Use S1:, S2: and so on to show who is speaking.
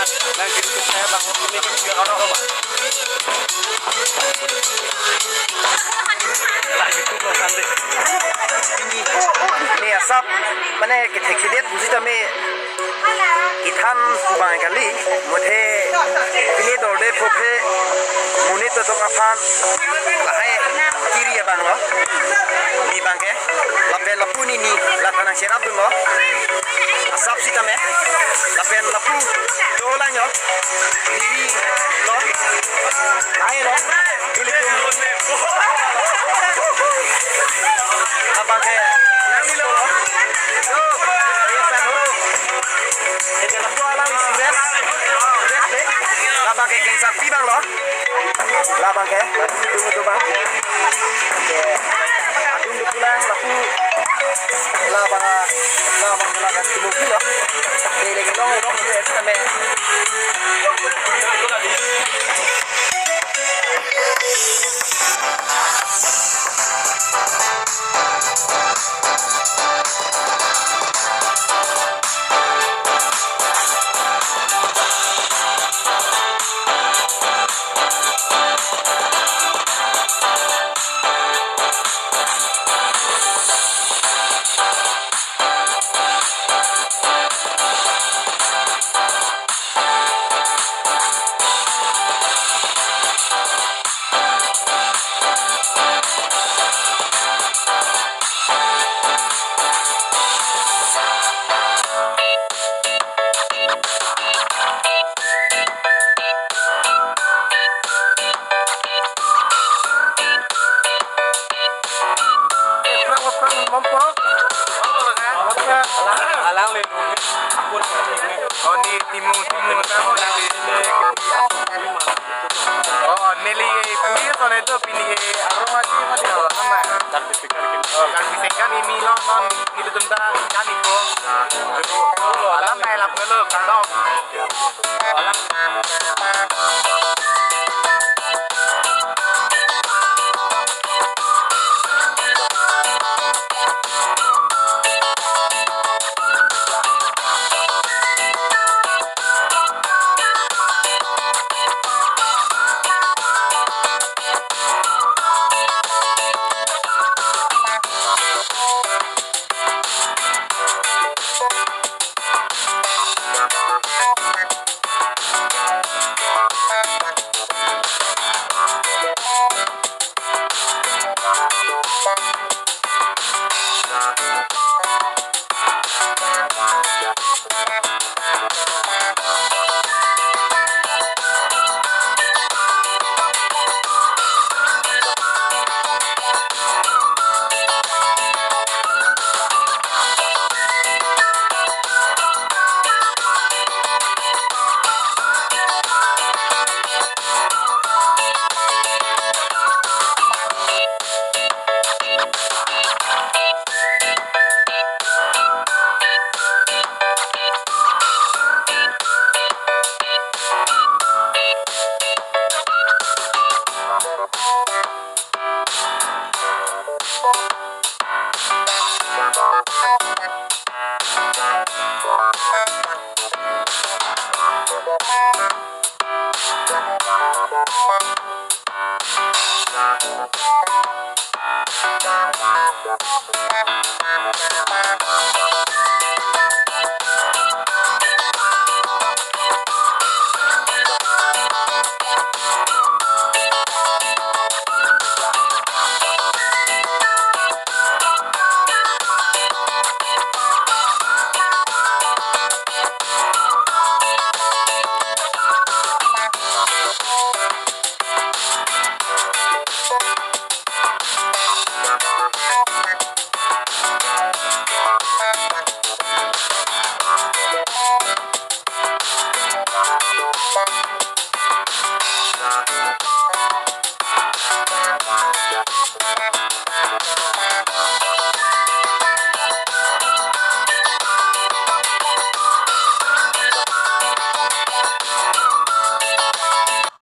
S1: Lagi itu saya bangun ini kan juga orang apa? Lagi itu kok nanti.
S2: Ini asap mana kita buzi kami ikan bang kali muthe ini dorde poke muni to apaan lahai kiri ya bang lo di bangke lape lapuni ni latana serap dulu asap sih kami lape lapu dolanya diri lo lahai lo ini tuh abang ke nami lo labang ke keng sakti bang lo labang ke tunggu bang oke adun di pulang laku labang labang tunggu kilo ini lagi dong ini sampai
S1: alang le oh ni timu oh neli punya soalnya itu pilih aroma sih mah dia nama dan bisikkan ini lo non itu tentang kan itu alam elap dulu kadang alam